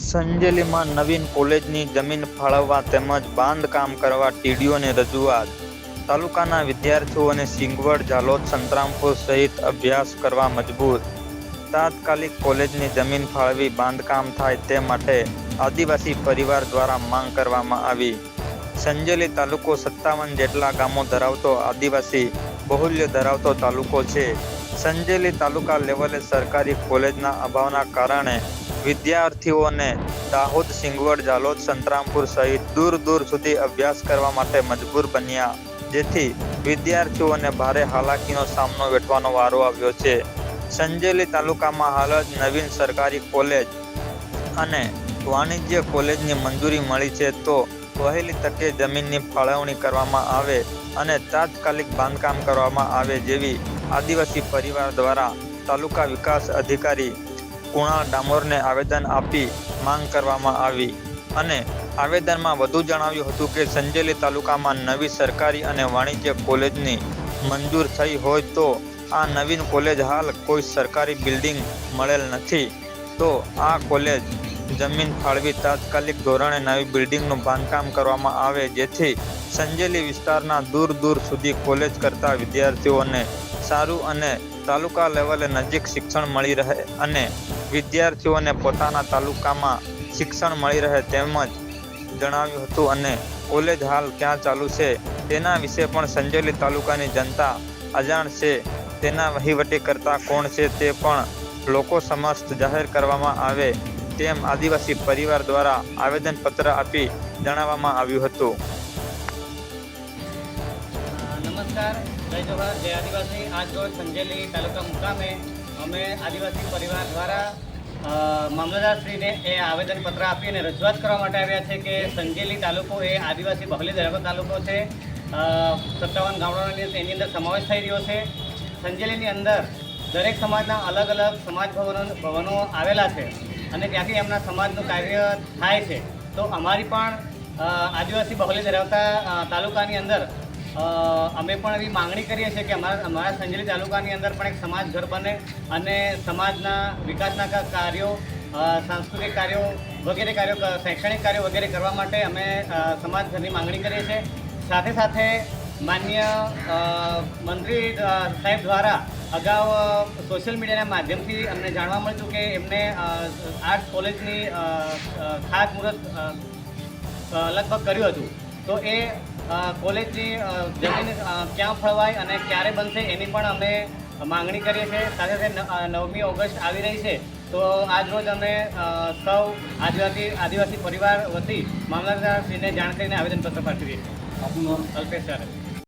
સંજેલીમાં નવીન કોલેજની જમીન ફાળવવા તેમજ બાંધકામ કરવા ટીડીઓની રજૂઆત. તાલુકાના વિદ્યાર્થીઓને સિંગવડ, ઝાલોદ, સંતરામપુર સહિત અભ્યાસ કરવા મજબૂર. તાત્કાલિક કોલેજની જમીન ફાળવી બાંધકામ થાય તે માટે આદિવાસી પરિવાર દ્વારા માંગ કરવામાં આવી. સંજેલી તાલુકો 57 જેટલા ગામો ધરાવતો આદિવાસી બહુલ્ય ધરાવતો તાલુકો છે. સંજેલી તાલુકા લેવલે સરકારી કોલેજના અભાવના કારણે વિદ્યાર્થીઓને દાહોદ, સિંગવડ, ઝાલોદ, સંતરામપુર સહિત દૂર દૂર સુધી અભ્યાસ કરવા માટે મજબૂર બન્યા, જેથી વિદ્યાર્થીઓને ભારે હાલાકીનો સામનો વેઠવાનો વારો આવ્યો છે. સંજેલી તાલુકામાં હાલ જ નવીન સરકારી કોલેજ અને વાણિજ્ય કોલેજની મંજૂરી મળી છે, તો વહેલી તકે જમીનની ફાળવણી કરવામાં આવે અને તાત્કાલિક બાંધકામ કરવામાં આવે જેવી આદિવાસી પરિવાર દ્વારા તાલુકા વિકાસ અધિકારી કુણાલ ડામોરને આવેદન આપી માંગ કરવામાં આવી. અને આવેદનમાં વધુ જણાવ્યું હતું કે સંજેલી તાલુકામાં નવી સરકારી અને વાણિજ્ય કોલેજની મંજૂર થઈ હોય તો આ નવીન કોલેજ હાલ કોઈ સરકારી બિલ્ડિંગ મળેલ નથી, તો આ કોલેજ જમીન ફાળવી તાત્કાલિક ધોરણે નવી બિલ્ડિંગનું બાંધકામ કરવામાં આવે, જેથી સંજેલી વિસ્તારના દૂર દૂર સુધી કોલેજ કરતા વિદ્યાર્થીઓને સારું અને તાલુકા લેવલે નજીક શિક્ષણ મળી રહે અને વિદ્યાર્થીઓને પોતાના તાલુકામાં શિક્ષણ મળી રહે તેમજ જણાવ્યું હતું. અને કોલેજ હાલ ક્યાં ચાલુ છે તેના વિશે પણ સંજેલી તાલુકાની જનતા અજાણ છે. તેના વહીવટી કરતા કોણ છે તે પણ લોકો સમક્ષ જાહેર કરવામાં આવે તેમ આદિવાસી પરિવાર દ્વારા આવેદનપત્ર આપી જણાવવામાં આવ્યું હતું. નમસ્કાર, જય જોહાર, જય આદિવાસી. આજ રોજ સંજેલી તાલુકા મુકામે અમે આદિવાસી પરિવાર દ્વારા મામલતદારશ્રીને એ આવેદનપત્ર આપી અને રજૂઆત કરવા માટે આવ્યા છે કે સંજેલી તાલુકો એ આદિવાસી બહુલ્ય ધરાવતો તાલુકો છે. 57 ગામડાઓની એની અંદર સમાવેશ થઈ રહ્યો છે. સંજેલીની અંદર દરેક સમાજના અલગ અલગ સમાજ ભવનો આવેલા છે અને ત્યાંથી એમના સમાજનું કાર્ય થાય છે. તો અમારી પણ આદિવાસી બહુલ્ય ધરાવતા તાલુકાની અંદર અમે પણ એવી માંગણી કરીએ છીએ કે અમારા સંજેલી તાલુકાની અંદર પણ એક સમાજ ઘર બને અને સમાજના વિકાસના કાર્યો, સાંસ્કૃતિક કાર્યો વગેરે કાર્યો, શૈક્ષણિક કાર્યો વગેરે કરવા માટે અમે સમાજ ઘરની માંગણી કરીએ છીએ. સાથે સાથે માન્ય મંત્રી સાહેબ દ્વારા અગાઉ સોશિયલ મીડિયાના માધ્યમથી અમને જાણવા મળ્યું કે એમને આર્ટ્સ કોલેજની ખાતમુહૂર્ત લગભગ કર્યું હતું. તો એ કોલેજની જમીન ક્યાં ફળવાય અને ક્યારે બનશે એની પણ અમે માંગણી કરીએ છીએ. સાથે સાથે 9મી ઓગસ્ટ આવી રહી છે, તો આજ રોજ અમે સૌ આદિવાસી પરિવાર વતી મામલતદારશ્રીને જાણ કરીને આવેદનપત્ર પાઠવીએ છીએ. અલ્પેશ ચારે.